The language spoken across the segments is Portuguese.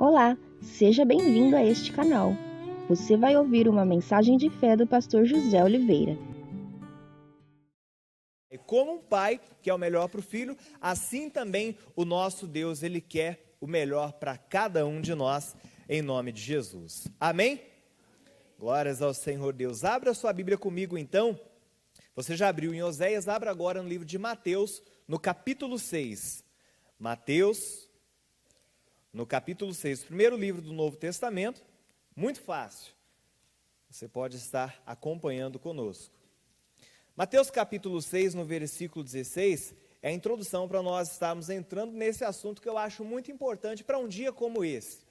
Olá, seja bem-vindo a este canal. Você vai ouvir uma mensagem de fé do pastor José Oliveira. Como um pai quer o melhor para o filho, assim também o nosso Deus, Ele quer o melhor para cada um de nós, em nome de Jesus. Amém? Glórias ao Senhor Deus. Abra sua Bíblia comigo então. Você já abriu em Oséias, abra agora no livro de Mateus, no capítulo 6. Mateus, no capítulo 6, o primeiro livro do Novo Testamento, muito fácil. Você pode estar acompanhando conosco. Mateus capítulo 6, no versículo 16, é a introdução para nós estarmos entrando nesse assunto que eu acho muito importante para um dia como esse.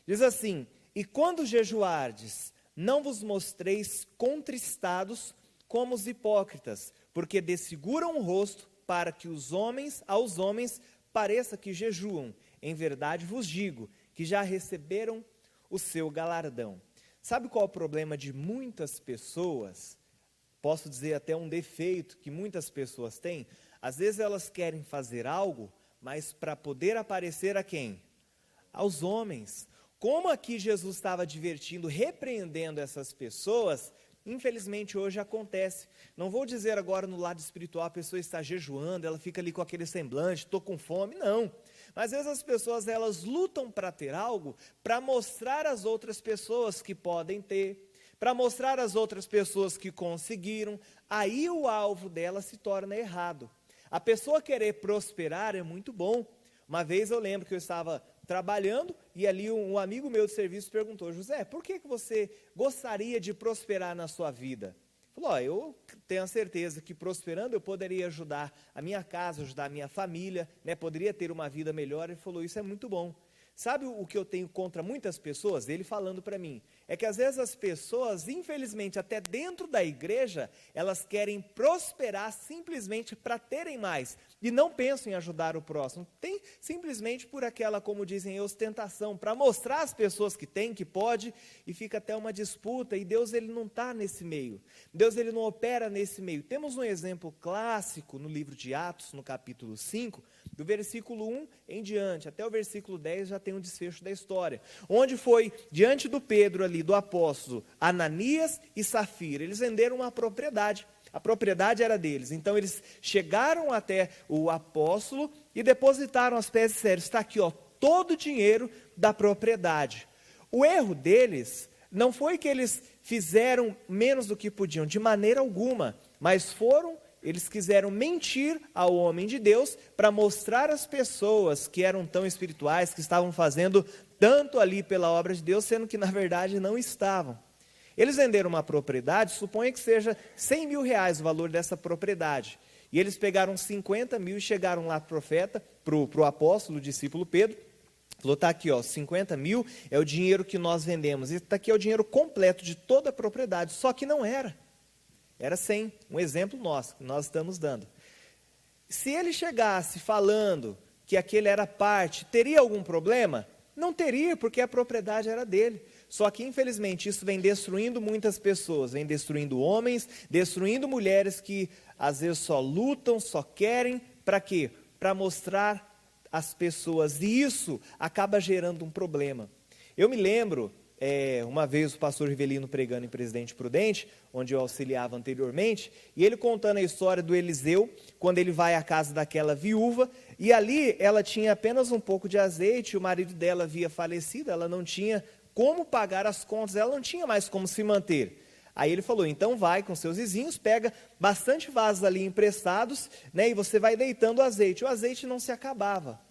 Diz assim: e quando jejuardes, não vos mostreis contristados como os hipócritas, porque desfiguram o rosto para que aos homens pareça que jejuam. Em verdade vos digo que já receberam o seu galardão. Sabe qual é o problema de muitas pessoas? Posso dizer até um defeito que muitas pessoas têm. Às vezes elas querem fazer algo, mas para poder aparecer a quem? Aos homens. Como aqui Jesus estava advertindo, repreendendo essas pessoas, infelizmente hoje acontece. Não vou dizer agora no lado espiritual, a pessoa está jejuando, ela fica ali com aquele semblante, estou com fome, não. Mas às vezes as pessoas, elas lutam para ter algo, para mostrar às outras pessoas que podem ter, para mostrar às outras pessoas que conseguiram, aí o alvo dela se torna errado. A pessoa querer prosperar é muito bom. Uma vez eu lembro que eu estava trabalhando e ali um amigo meu de serviço perguntou: José, por que você gostaria de prosperar na sua vida? Falou: eu tenho a certeza que prosperando eu poderia ajudar a minha casa, ajudar a minha família, poderia ter uma vida melhor. Ele falou: isso é muito bom. Sabe o que eu tenho contra muitas pessoas? Ele falando para mim, é que às vezes as pessoas, infelizmente, até dentro da igreja, elas querem prosperar simplesmente para terem mais, e não pensam em ajudar o próximo. Tem simplesmente por aquela, como dizem, ostentação, para mostrar às pessoas que tem, que pode, e fica até uma disputa, e Deus, ele não está nesse meio. Deus, ele não opera nesse meio. Temos um exemplo clássico no livro de Atos, no capítulo 5, do versículo 1 em diante, até o versículo 10 já tem um desfecho da história, onde foi diante do Pedro ali, do apóstolo, Ananias e Safira, eles venderam uma propriedade, a propriedade era deles, então eles chegaram até o apóstolo e depositaram aos pés de Sério, está aqui todo o dinheiro da propriedade. O erro deles não foi que eles fizeram menos do que podiam, de maneira alguma, mas eles quiseram mentir ao homem de Deus para mostrar às pessoas que eram tão espirituais, que estavam fazendo tanto ali pela obra de Deus, sendo que na verdade não estavam. Eles venderam uma propriedade, suponha que seja 100 mil reais o valor dessa propriedade. E eles pegaram 50 mil e chegaram lá para o profeta, para o apóstolo, o discípulo Pedro, falou: está aqui, 50 mil é o dinheiro que nós vendemos, e está aqui é o dinheiro completo de toda a propriedade, só que não era. Era 100, um exemplo nosso, que nós estamos dando. Se ele chegasse falando que aquele era parte, teria algum problema? Não teria, porque a propriedade era dele. Só que, infelizmente, isso vem destruindo muitas pessoas, vem destruindo homens, destruindo mulheres que, às vezes, só lutam, só querem, para quê? Para mostrar às pessoas, e isso acaba gerando um problema. Eu me lembro, uma vez o pastor Rivelino pregando em Presidente Prudente, onde eu auxiliava anteriormente, e ele contando a história do Eliseu, quando ele vai à casa daquela viúva, e ali ela tinha apenas um pouco de azeite, o marido dela havia falecido, ela não tinha como pagar as contas, ela não tinha mais como se manter. Aí ele falou: então vai com seus vizinhos, pega bastante vasos ali emprestados, e você vai deitando o azeite não se acabava.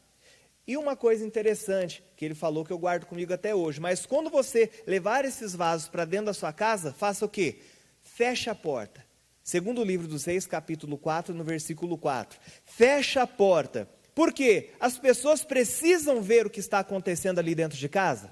E uma coisa interessante, que ele falou que eu guardo comigo até hoje, mas quando você levar esses vasos para dentro da sua casa, faça o quê? Feche a porta. Segundo o livro dos Reis, capítulo 4, no versículo 4. Fecha a porta. Por quê? As pessoas precisam ver o que está acontecendo ali dentro de casa?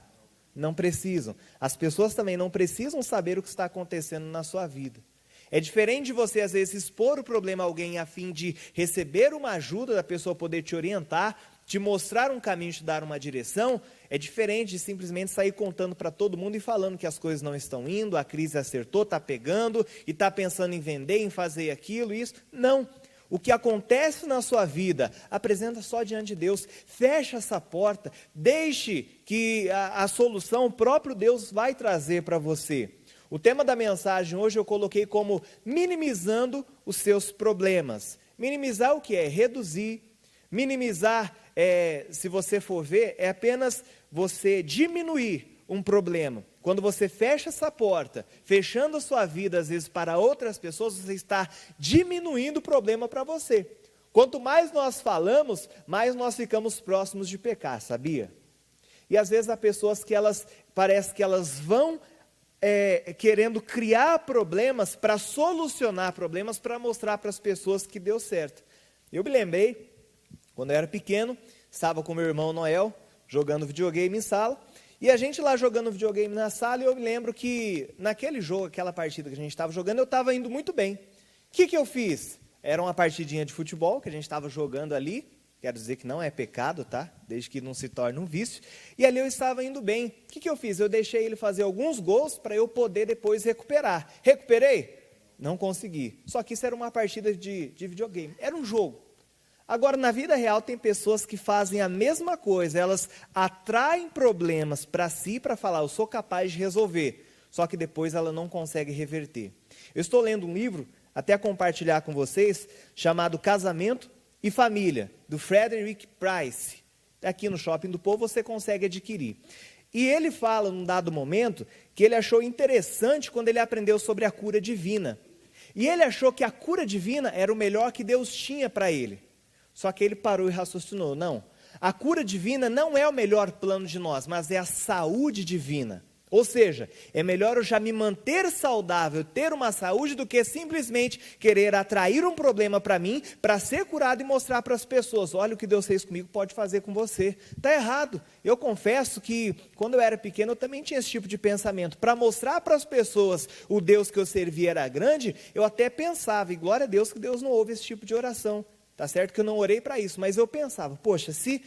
Não precisam. As pessoas também não precisam saber o que está acontecendo na sua vida. É diferente de você, às vezes, expor o problema a alguém a fim de receber uma ajuda, da pessoa poder te orientar, te mostrar um caminho, te dar uma direção. É diferente de simplesmente sair contando para todo mundo e falando que as coisas não estão indo, a crise acertou, está pegando, e está pensando em vender, em fazer aquilo, isso. Não. O que acontece na sua vida, apresenta só diante de Deus. Fecha essa porta, deixe que a solução o próprio Deus vai trazer para você. O tema da mensagem hoje eu coloquei como minimizando os seus problemas. Minimizar o que é? Reduzir. Minimizar, se você for ver, é apenas você diminuir um problema. Quando você fecha essa porta, fechando a sua vida às vezes para outras pessoas, você está diminuindo o problema para você. Quanto mais nós falamos, mais nós ficamos próximos de pecar, sabia? E às vezes há pessoas que parece que elas vão querendo criar problemas para solucionar problemas, para mostrar para as pessoas que deu certo. Eu me lembrei, quando eu era pequeno, estava com meu irmão Noel, jogando videogame em sala, e a gente lá jogando videogame na sala, e eu me lembro que naquele jogo, aquela partida que a gente estava jogando, eu estava indo muito bem. O que eu fiz? Era uma partidinha de futebol que a gente estava jogando ali, quero dizer que não é pecado, tá? Desde que não se torne um vício. E ali eu estava indo bem. O que eu fiz? Eu deixei ele fazer alguns gols para eu poder depois recuperar. Recuperei? Não consegui. Só que isso era uma partida de videogame. Era um jogo. Agora, na vida real, tem pessoas que fazem a mesma coisa. Elas atraem problemas para si, para falar, eu sou capaz de resolver. Só que depois ela não consegue reverter. Eu estou lendo um livro, até compartilhar com vocês, chamado Casamento e Família, do Frederick Price. Aqui no Shopping do Povo você consegue adquirir. E ele fala, num dado momento, que ele achou interessante quando ele aprendeu sobre a cura divina. E ele achou que a cura divina era o melhor que Deus tinha para ele. Só que ele parou e raciocinou, não, a cura divina não é o melhor plano de nós, mas é a saúde divina. Ou seja, é melhor eu já me manter saudável, ter uma saúde, do que simplesmente querer atrair um problema para mim, para ser curado e mostrar para as pessoas, olha o que Deus fez comigo, pode fazer com você. Está errado. Eu confesso que quando eu era pequeno eu também tinha esse tipo de pensamento. Para mostrar para as pessoas o Deus que eu servia era grande, eu até pensava, e glória a Deus que Deus não ouve esse tipo de oração. Tá certo que eu não orei para isso, mas eu pensava, poxa, se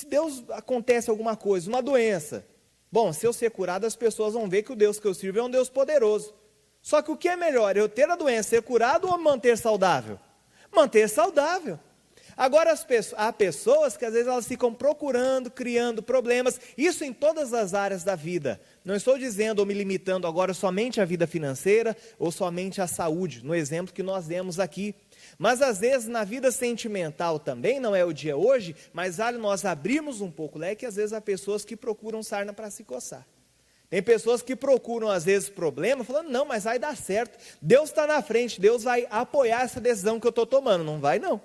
Deus acontece alguma coisa, uma doença, bom, se eu ser curado, as pessoas vão ver que o Deus que eu sirvo é um Deus poderoso. Só que o que é melhor, eu ter a doença, ser curado, ou manter saudável? Manter saudável. Agora, há pessoas que às vezes elas ficam procurando, criando problemas, isso em todas as áreas da vida. Não estou dizendo ou me limitando agora somente à vida financeira, ou somente à saúde, no exemplo que nós demos aqui. Mas às vezes na vida sentimental também, não é o dia hoje, mas vale nós abrirmos um pouco o leque, às vezes há pessoas que procuram sarna para se coçar. Tem pessoas que procuram às vezes problema, falando, não, mas vai dar certo, Deus está na frente, Deus vai apoiar essa decisão que eu estou tomando. Não vai não,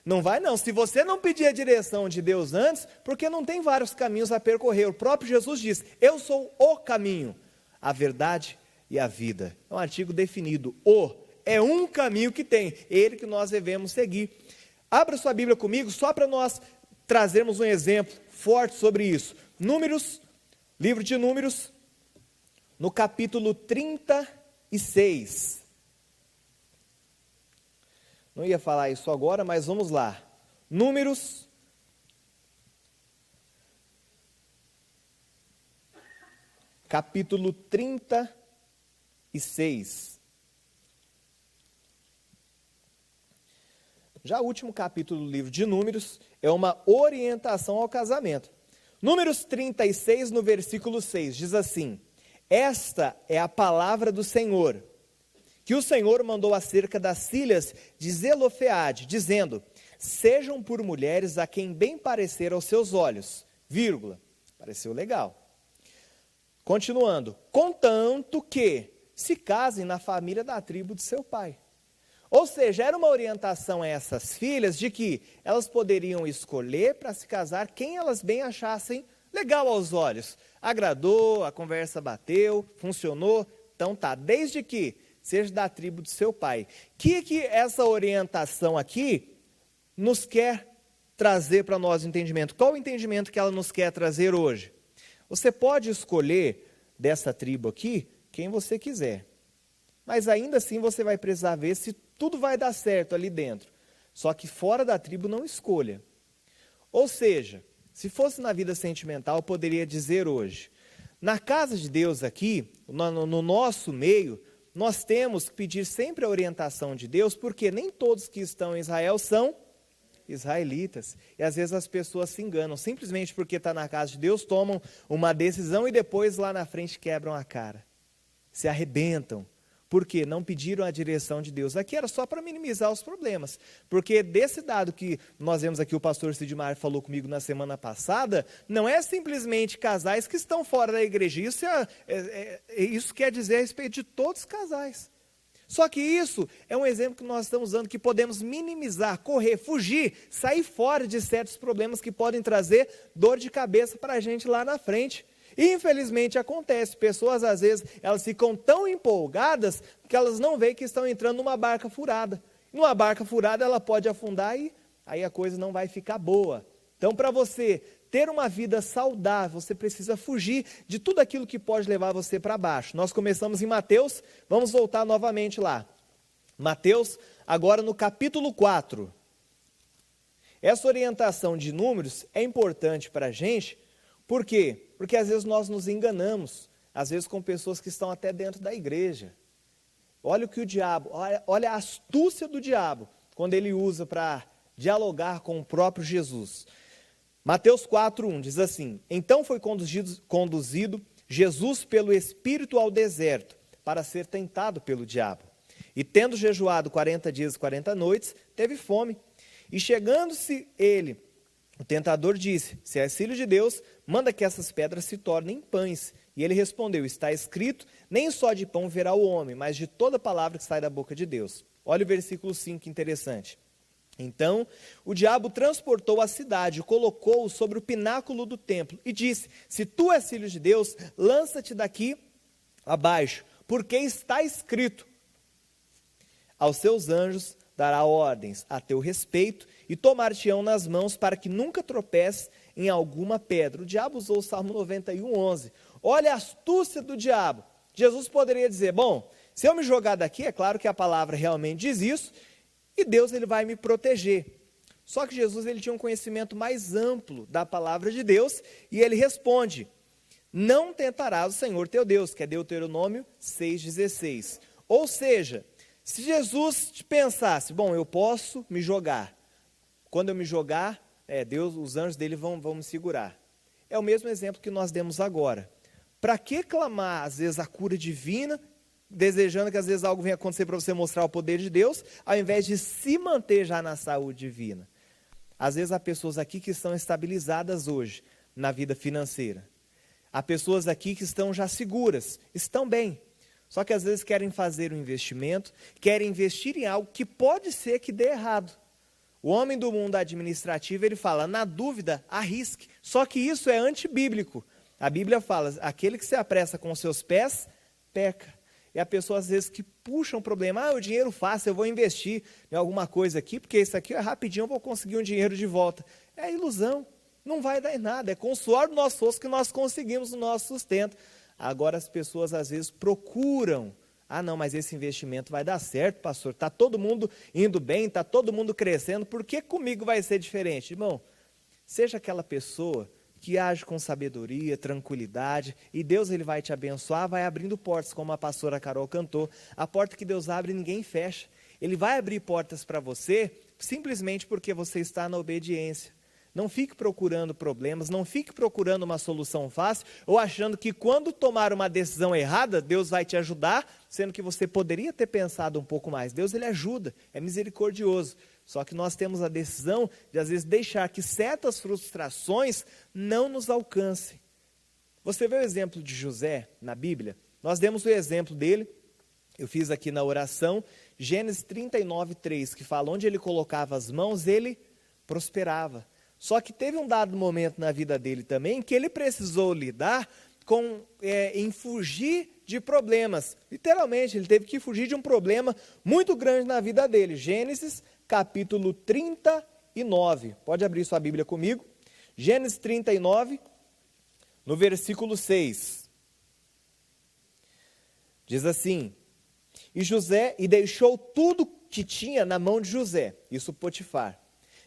não vai não. Se você não pedir a direção de Deus antes, porque não tem vários caminhos a percorrer, o próprio Jesus diz, eu sou o caminho, a verdade e a vida. É um artigo definido, é um caminho que tem, ele que nós devemos seguir. Abra sua Bíblia comigo, só para nós trazermos um exemplo forte sobre isso. Números, livro de Números, no capítulo 36. Não ia falar isso agora, mas vamos lá. Números, capítulo 36. Já o último capítulo do livro de Números é uma orientação ao casamento. Números 36, no versículo 6, diz assim, esta é a palavra do Senhor, que o Senhor mandou acerca das filhas de Zelofeade, dizendo, sejam por mulheres a quem bem parecer aos seus olhos, vírgula, pareceu legal. Continuando, contanto que se casem na família da tribo de seu pai. Ou seja, era uma orientação a essas filhas de que elas poderiam escolher para se casar quem elas bem achassem legal aos olhos. Agradou, a conversa bateu, funcionou, então tá, desde que seja da tribo de seu pai. Que essa orientação aqui nos quer trazer para nós o entendimento? Qual o entendimento que ela nos quer trazer hoje? Você pode escolher dessa tribo aqui quem você quiser, mas ainda assim você vai precisar ver se tudo vai dar certo ali dentro. Só que fora da tribo não escolha. Ou seja, se fosse na vida sentimental, eu poderia dizer hoje, na casa de Deus aqui, no nosso meio, nós temos que pedir sempre a orientação de Deus, porque nem todos que estão em Israel são israelitas. E às vezes as pessoas se enganam, simplesmente porque está na casa de Deus, tomam uma decisão e depois lá na frente quebram a cara. Se arrebentam. Porque não pediram a direção de Deus. Aqui era só para minimizar os problemas. Porque desse dado que nós vemos aqui, o pastor Sidmar falou comigo na semana passada, não é simplesmente casais que estão fora da igreja. Isso quer dizer a respeito de todos os casais. Só que isso é um exemplo que nós estamos usando, que podemos minimizar, correr, fugir, sair fora de certos problemas que podem trazer dor de cabeça para a gente lá na frente. E infelizmente acontece, pessoas às vezes, elas ficam tão empolgadas que elas não veem que estão entrando numa barca furada. Numa barca furada ela pode afundar e aí a coisa não vai ficar boa. Então para você ter uma vida saudável, você precisa fugir de tudo aquilo que pode levar você para baixo. Nós começamos em Mateus, vamos voltar novamente lá. Mateus, agora no capítulo 4. Essa orientação de números é importante para a gente. Por quê? Porque às vezes nós nos enganamos, às vezes com pessoas que estão até dentro da igreja. Olha o que o diabo, olha a astúcia do diabo, quando ele usa para dialogar com o próprio Jesus. Mateus 4:1 diz assim: Então foi conduzido Jesus pelo Espírito ao deserto, para ser tentado pelo diabo. E tendo jejuado 40 dias e 40 noites, teve fome. E chegando-se ele, o tentador disse: Se és filho de Deus, manda que essas pedras se tornem pães. E ele respondeu: Está escrito, nem só de pão verá o homem, mas de toda palavra que sai da boca de Deus. Olha o versículo 5, que interessante. Então, o diabo transportou a cidade, colocou-o sobre o pináculo do templo e disse: Se tu és filho de Deus, lança-te daqui abaixo, porque está escrito: Aos seus anjos dará ordens a teu respeito e tomar-te-ão nas mãos para que nunca tropeces em alguma pedra. O diabo usou o Salmo 91:11. Olha a astúcia do diabo. Jesus poderia dizer: bom, se eu me jogar daqui, é claro que a palavra realmente diz isso, e Deus ele vai me proteger. Só que Jesus ele tinha um conhecimento mais amplo da palavra de Deus, e ele responde: não tentarás o Senhor teu Deus, que é Deuteronômio 6,16. Ou seja, se Jesus pensasse: bom, eu posso me jogar, quando eu me jogar, Deus, os anjos dele vão me segurar. É o mesmo exemplo que nós demos agora. Para que clamar, às vezes, a cura divina, desejando que às vezes algo venha acontecer para você mostrar o poder de Deus, ao invés de se manter já na saúde divina? Às vezes há pessoas aqui que estão estabilizadas hoje na vida financeira. Há pessoas aqui que estão já seguras, estão bem. Só que às vezes querem fazer um investimento, querem investir em algo que pode ser que dê errado. O homem do mundo administrativo, ele fala: na dúvida, arrisque. Só que isso é antibíblico. A Bíblia fala: aquele que se apressa com os seus pés, peca. E a pessoa às vezes que puxa um problema: o dinheiro fácil, eu vou investir em alguma coisa aqui, porque isso aqui é rapidinho, eu vou conseguir um dinheiro de volta. É ilusão, não vai dar em nada, é com o suor do nosso rosto que nós conseguimos o nosso sustento. Agora as pessoas às vezes procuram: não, mas esse investimento vai dar certo, pastor, está todo mundo indo bem, está todo mundo crescendo, por que comigo vai ser diferente? Irmão, seja aquela pessoa que age com sabedoria, tranquilidade, e Deus ele vai te abençoar, vai abrindo portas, como a pastora Carol cantou. A porta que Deus abre, ninguém fecha. Ele vai abrir portas para você, simplesmente porque você está na obediência. Não fique procurando problemas, não fique procurando uma solução fácil, ou achando que quando tomar uma decisão errada, Deus vai te ajudar, sendo que você poderia ter pensado um pouco mais. Deus ele ajuda, é misericordioso. Só que nós temos a decisão de às vezes deixar que certas frustrações não nos alcancem. Você vê o exemplo de José na Bíblia? Nós demos o exemplo dele, eu fiz aqui na oração, Gênesis 39:3, que fala: onde ele colocava as mãos, ele prosperava. Só que teve um dado momento na vida dele também, que ele precisou lidar em fugir de problemas. Literalmente, ele teve que fugir de um problema muito grande na vida dele. Gênesis capítulo 39. Pode abrir sua Bíblia comigo. Gênesis 39, no versículo 6. Diz assim: E deixou tudo que tinha na mão de José, isso Potifar,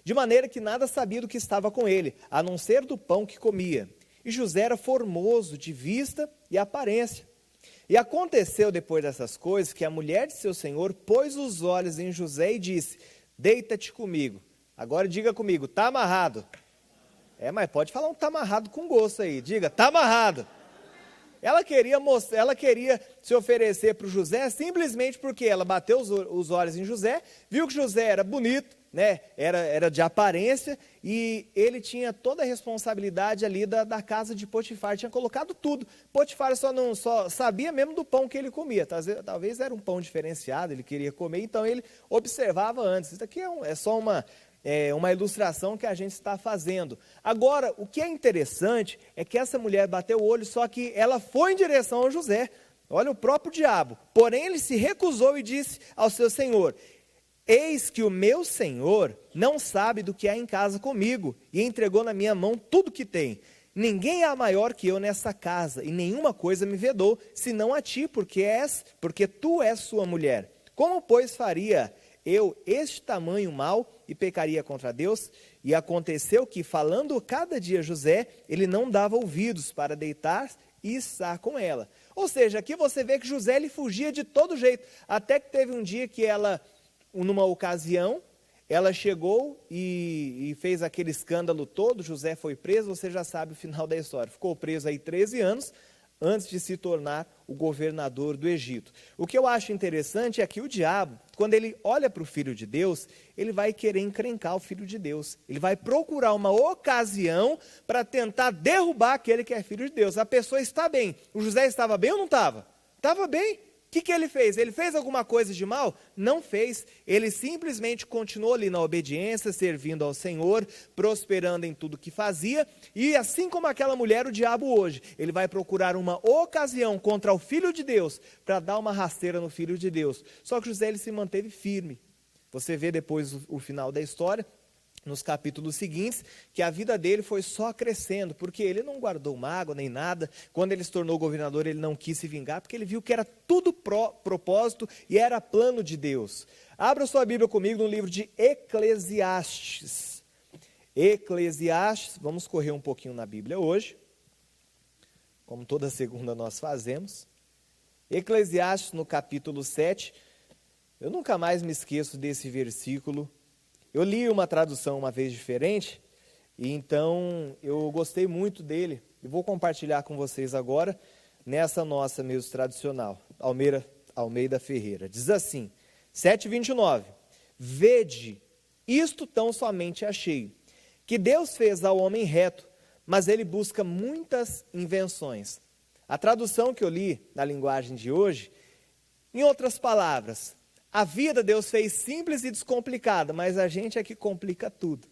de maneira que nada sabia do que estava com ele, a não ser do pão que comia. E José era formoso de vista e aparência. E aconteceu depois dessas coisas que a mulher de seu senhor pôs os olhos em José e disse: deita-te comigo. Agora diga comigo, está amarrado. Mas pode falar um tá amarrado com gosto aí. Diga, tá amarrado. Ela queria se oferecer para o José simplesmente porque ela bateu os olhos em José, viu que José era bonito, né? Era de aparência, e ele tinha toda a responsabilidade ali da casa de Potifar, tinha colocado tudo. Potifar só sabia mesmo do pão que ele comia, talvez era um pão diferenciado, ele queria comer, então ele observava antes. Isso aqui é só uma ilustração que a gente está fazendo. Agora, o que é interessante é que essa mulher bateu o olho, só que ela foi em direção ao José. Olha o próprio diabo. Porém, ele se recusou e disse ao seu senhor: eis que o meu senhor não sabe do que há em casa comigo, e entregou na minha mão tudo que tem. Ninguém há maior que eu nessa casa, e nenhuma coisa me vedou, senão a ti, porque tu és sua mulher. Como, pois, faria eu este tamanho mal e pecaria contra Deus? E aconteceu que, falando cada dia José, ele não dava ouvidos para deitar e estar com ela. Ou seja, aqui você vê que José ele fugia de todo jeito, até que teve um dia que ela, numa ocasião, ela chegou e fez aquele escândalo todo. José foi preso, você já sabe o final da história, ficou preso aí 13 anos, antes de se tornar o governador do Egito. O que eu acho interessante é que o diabo, quando ele olha para o Filho de Deus, ele vai querer encrencar o Filho de Deus. Ele vai procurar uma ocasião para tentar derrubar aquele que é Filho de Deus. A pessoa está bem. O José estava bem ou não estava? Estava bem. O que ele fez? Ele fez alguma coisa de mal? Não fez. Ele simplesmente continuou ali na obediência, servindo ao Senhor, prosperando em tudo que fazia. E assim como aquela mulher, o diabo hoje, ele vai procurar uma ocasião contra o Filho de Deus, para dar uma rasteira no Filho de Deus. Só que José ele se manteve firme. Você vê depois o final da história, nos capítulos seguintes, que a vida dele foi só crescendo, porque ele não guardou mágoa nem nada. Quando ele se tornou governador, ele não quis se vingar, porque ele viu que era tudo propósito e era plano de Deus. Abra sua Bíblia comigo no livro de Eclesiastes. Eclesiastes, vamos correr um pouquinho na Bíblia hoje, como toda segunda nós fazemos. Eclesiastes, no capítulo 7, eu nunca mais me esqueço desse versículo. Eu li uma tradução uma vez diferente, e então eu gostei muito dele, e vou compartilhar com vocês agora, nessa nossa mesmo tradicional, Almeida Ferreira. Diz assim, 7:29, vede, isto tão somente achei, que Deus fez ao homem reto, mas ele busca muitas invenções. A tradução que eu li na linguagem de hoje, em outras palavras, a vida Deus fez simples e descomplicada, mas a gente é que complica tudo.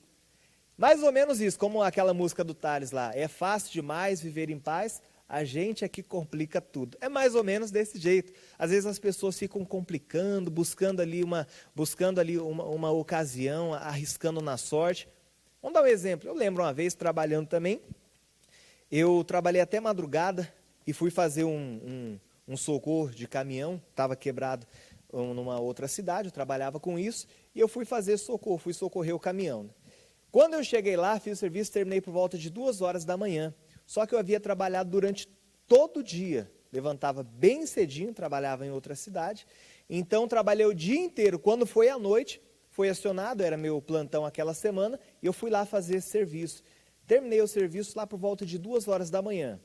Mais ou menos isso, como aquela música do Tales lá, é fácil demais viver em paz, a gente é que complica tudo. É mais ou menos desse jeito. Às vezes as pessoas ficam complicando, buscando ali uma ocasião, arriscando na sorte. Vamos dar um exemplo. Eu lembro uma vez, trabalhando também, eu trabalhei até madrugada e fui fazer um socorro de caminhão, estava quebrado numa outra cidade, eu trabalhava com isso, e eu fui fazer socorro, fui socorrer o caminhão. Né? Quando eu cheguei lá, fiz o serviço, terminei por volta de 2 horas da manhã, só que eu havia trabalhado durante todo o dia, levantava bem cedinho, trabalhava em outra cidade, então trabalhei o dia inteiro. Quando foi à noite, foi acionado, era meu plantão aquela semana, e eu fui lá fazer esse serviço. Terminei o serviço lá por volta de 2 horas da manhã,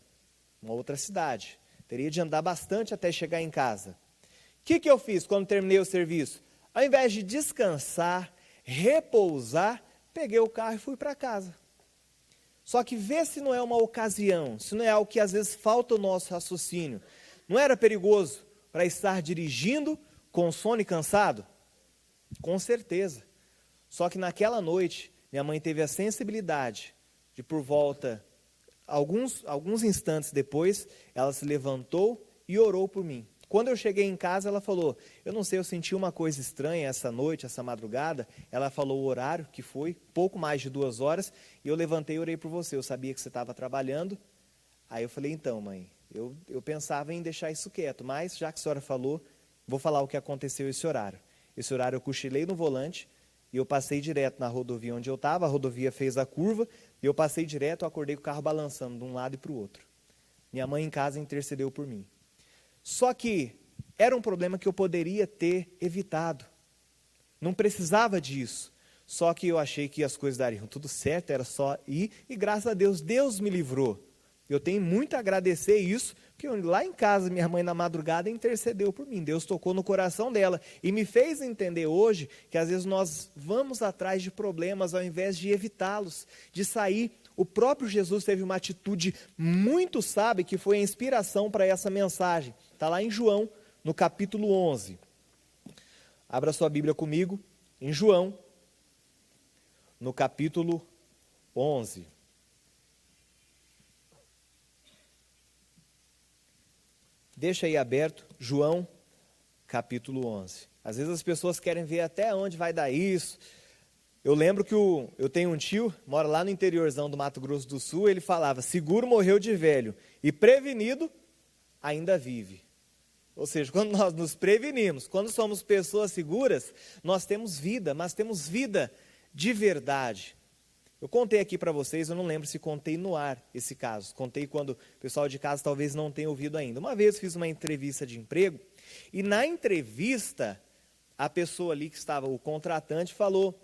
uma outra cidade, teria de andar bastante até chegar em casa. O que eu fiz quando terminei o serviço? Ao invés de descansar, repousar, peguei o carro e fui para casa. Só que vê se não é uma ocasião, se não é algo que às vezes falta o nosso raciocínio. Não era perigoso para estar dirigindo com sono e cansado? Com certeza. Só que naquela noite, minha mãe teve a sensibilidade de, por volta, alguns instantes depois, ela se levantou e orou por mim. Quando eu cheguei em casa, ela falou, eu não sei, eu senti uma coisa estranha essa noite, essa madrugada. Ela falou o horário, que foi pouco mais de 2 horas, e eu levantei e orei por você. Eu sabia que você estava trabalhando. Aí eu falei, então, mãe, eu pensava em deixar isso quieto, mas já que a senhora falou, vou falar o que aconteceu esse horário. Esse horário eu cochilei no volante, e eu passei direto na rodovia onde eu estava, a rodovia fez a curva, e eu passei direto, eu acordei com o carro balançando de um lado e para o outro. Minha mãe em casa intercedeu por mim. Só que era um problema que eu poderia ter evitado. Não precisava disso. Só que eu achei que as coisas dariam tudo certo, era só ir. E graças a Deus, Deus me livrou. Eu tenho muito a agradecer isso, porque lá em casa, minha mãe na madrugada intercedeu por mim. Deus tocou no coração dela e me fez entender hoje que às vezes nós vamos atrás de problemas ao invés de evitá-los, de sair. O próprio Jesus teve uma atitude muito sábia que foi a inspiração para essa mensagem. Está lá em João, no capítulo 11. Abra sua Bíblia comigo, em João, no capítulo 11. Deixa aí aberto, João, capítulo 11. Às vezes as pessoas querem ver até onde vai dar isso. Eu lembro que eu tenho um tio, mora lá no interiorzão do Mato Grosso do Sul, ele falava, seguro morreu de velho e prevenido ainda vive. Ou seja, quando nós nos prevenimos, quando somos pessoas seguras, nós temos vida, mas temos vida de verdade. Eu contei aqui para vocês, eu não lembro se contei no ar esse caso. Contei quando o pessoal de casa talvez não tenha ouvido ainda. Uma vez fiz uma entrevista de emprego e na entrevista a pessoa ali que estava, o contratante falou,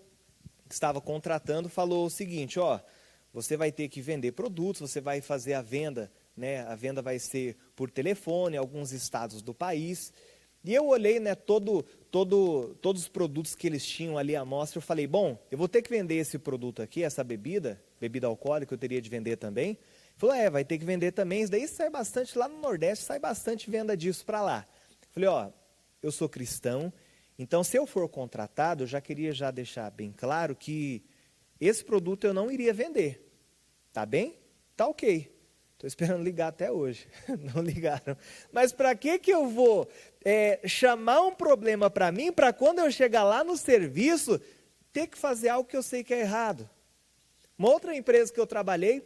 que estava contratando, falou o seguinte, ó, você vai ter que vender produtos, você vai fazer a venda, né? A venda vai ser por telefone em alguns estados do país. E eu olhei, né, todos os produtos que eles tinham ali à mostra, eu falei, bom, eu vou ter que vender esse produto aqui, essa bebida alcoólica, eu teria de vender também. Ele falou, vai ter que vender também, isso daí sai bastante, lá no Nordeste sai bastante venda disso para lá. Eu falei, ó, eu sou cristão, então se eu for contratado, eu já queria deixar bem claro que esse produto eu não iria vender, tá bem? Tá ok. Estou esperando ligar até hoje, não ligaram. Mas para que eu vou chamar um problema para mim, para quando eu chegar lá no serviço, ter que fazer algo que eu sei que é errado? Uma outra empresa que eu trabalhei,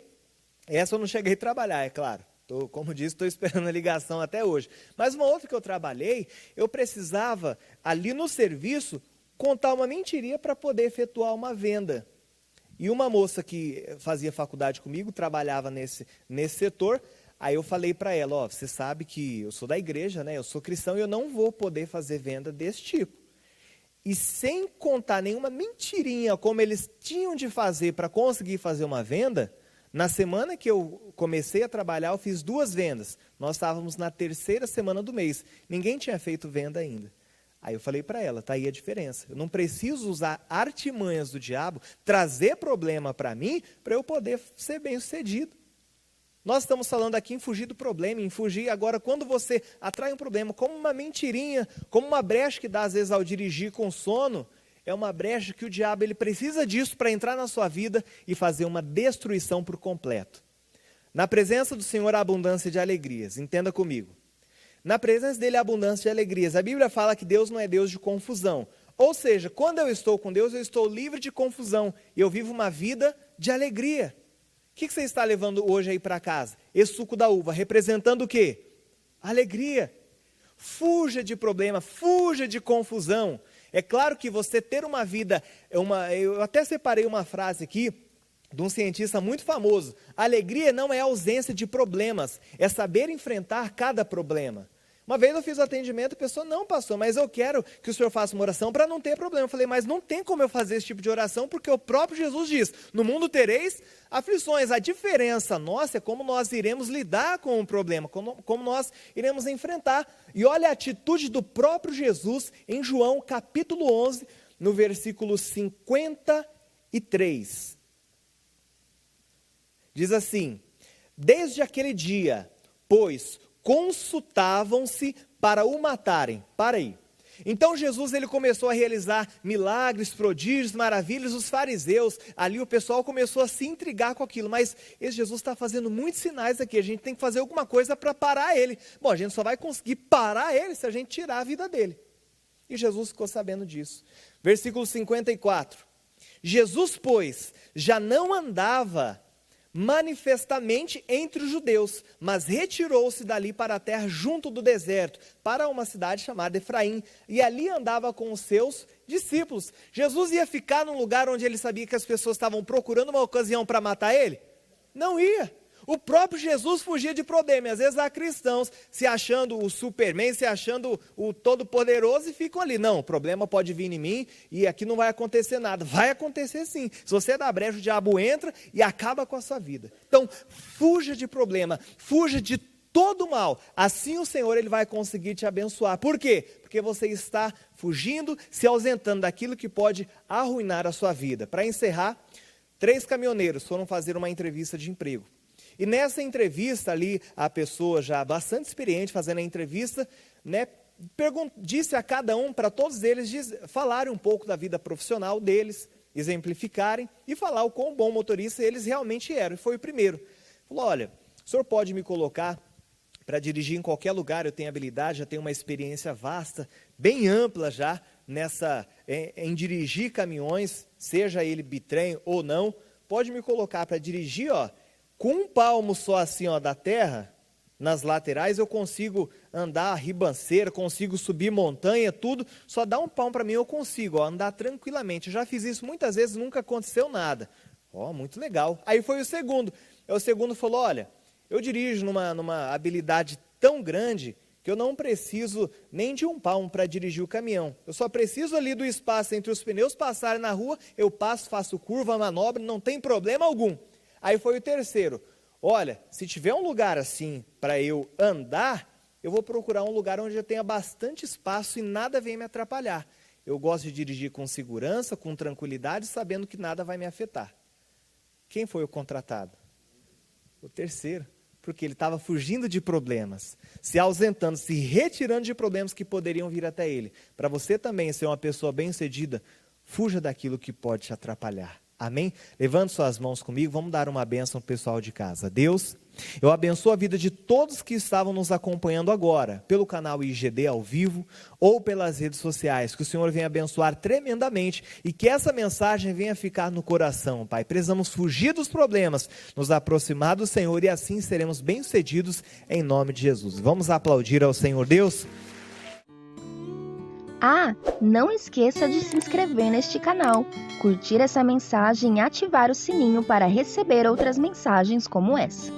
essa eu não cheguei a trabalhar, é claro. Como disse, estou esperando a ligação até hoje. Mas uma outra que eu trabalhei, eu precisava, ali no serviço, contar uma mentirinha para poder efetuar uma venda. E uma moça que fazia faculdade comigo, trabalhava nesse setor, aí eu falei para ela, ó, você sabe que eu sou da igreja, né? Eu sou cristão e eu não vou poder fazer venda desse tipo. E sem contar nenhuma mentirinha como eles tinham de fazer para conseguir fazer uma venda, na semana que eu comecei a trabalhar, eu fiz 2 vendas. Nós estávamos na 3ª semana do mês. Ninguém tinha feito venda ainda. Aí eu falei para ela, tá aí a diferença. Eu não preciso usar artimanhas do diabo, trazer problema para mim, para eu poder ser bem sucedido. Nós estamos falando aqui em fugir do problema, em fugir. Agora, quando você atrai um problema, como uma mentirinha, como uma brecha que dá às vezes ao dirigir com sono, é uma brecha que o diabo ele precisa disso para entrar na sua vida e fazer uma destruição por completo. Na presença do Senhor há abundância de alegrias, entenda comigo. Na presença dele há abundância de alegrias. A Bíblia fala que Deus não é Deus de confusão. Ou seja, quando eu estou com Deus, eu estou livre de confusão. E eu vivo uma vida de alegria. O que você está levando hoje aí para casa? Esse suco da uva, representando o quê? Alegria. Fuja de problema, fuja de confusão. É claro que você ter uma vida, eu até separei uma frase aqui, de um cientista muito famoso. Alegria não é ausência de problemas, é saber enfrentar cada problema. Uma vez eu fiz o atendimento, a pessoa, não, pastor, mas eu quero que o senhor faça uma oração para não ter problema. Eu falei, mas não tem como eu fazer esse tipo de oração, porque o próprio Jesus diz, no mundo tereis aflições. A diferença nossa é como nós iremos lidar com o problema, como nós iremos enfrentar. E olha a atitude do próprio Jesus em João capítulo 11, no versículo 53. Diz assim, desde aquele dia, pois, consultavam-se para o matarem. Para aí. Então Jesus ele começou a realizar milagres, prodígios, maravilhas, os fariseus, ali o pessoal começou a se intrigar com aquilo, mas esse Jesus está fazendo muitos sinais aqui, a gente tem que fazer alguma coisa para parar ele. Bom, a gente só vai conseguir parar ele se a gente tirar a vida dele. E Jesus ficou sabendo disso. Versículo 54. Jesus, pois, já não andava manifestamente entre os judeus, mas retirou-se dali para a terra junto do deserto, para uma cidade chamada Efraim, e ali andava com os seus discípulos. Jesus ia ficar num lugar onde ele sabia que as pessoas estavam procurando uma ocasião para matar ele? Não ia. O próprio Jesus fugia de problema. E às vezes há cristãos se achando o Superman, se achando o Todo-Poderoso e ficam ali. Não, o problema pode vir em mim e aqui não vai acontecer nada. Vai acontecer sim. Se você dá brecha, o diabo entra e acaba com a sua vida. Então, fuja de problema, fuja de todo mal. Assim o Senhor ele vai conseguir te abençoar. Por quê? Porque você está fugindo, se ausentando daquilo que pode arruinar a sua vida. Para encerrar, 3 caminhoneiros foram fazer uma entrevista de emprego. E nessa entrevista ali, a pessoa já bastante experiente fazendo a entrevista, né, disse a cada um, para todos eles, falarem um pouco da vida profissional deles, exemplificarem e falar o quão bom motorista eles realmente eram. E foi o primeiro. Falou, olha, o senhor pode me colocar para dirigir em qualquer lugar, eu tenho habilidade, já tenho uma experiência vasta, bem ampla já, em dirigir caminhões, seja ele bitrem ou não, pode me colocar para dirigir, ó, com um palmo só assim, ó, da terra, nas laterais, eu consigo andar ribanceira, consigo subir montanha, tudo, só dá um palmo para mim, eu consigo, ó, andar tranquilamente. Eu já fiz isso muitas vezes, nunca aconteceu nada. Ó, muito legal. Aí foi o segundo. O segundo falou, olha, eu dirijo numa habilidade tão grande que eu não preciso nem de um palmo para dirigir o caminhão. Eu só preciso ali do espaço entre os pneus passarem na rua, eu passo, faço curva, manobra, não tem problema algum. Aí foi o terceiro. Olha, se tiver um lugar assim para eu andar, eu vou procurar um lugar onde eu tenha bastante espaço e nada venha me atrapalhar. Eu gosto de dirigir com segurança, com tranquilidade, sabendo que nada vai me afetar. Quem foi o contratado? O terceiro. Porque ele estava fugindo de problemas, se ausentando, se retirando de problemas que poderiam vir até ele. Para você também ser uma pessoa bem-sucedida, fuja daquilo que pode te atrapalhar. Amém? Levante suas mãos comigo, vamos dar uma bênção ao pessoal de casa. Deus, eu abençoo a vida de todos que estavam nos acompanhando agora, pelo canal IGD ao vivo, ou pelas redes sociais, que o Senhor venha abençoar tremendamente, e que essa mensagem venha ficar no coração, Pai. Precisamos fugir dos problemas, nos aproximar do Senhor, e assim seremos bem-sucedidos, em nome de Jesus. Vamos aplaudir ao Senhor Deus? Ah, não esqueça de se inscrever neste canal, curtir essa mensagem e ativar o sininho para receber outras mensagens como essa.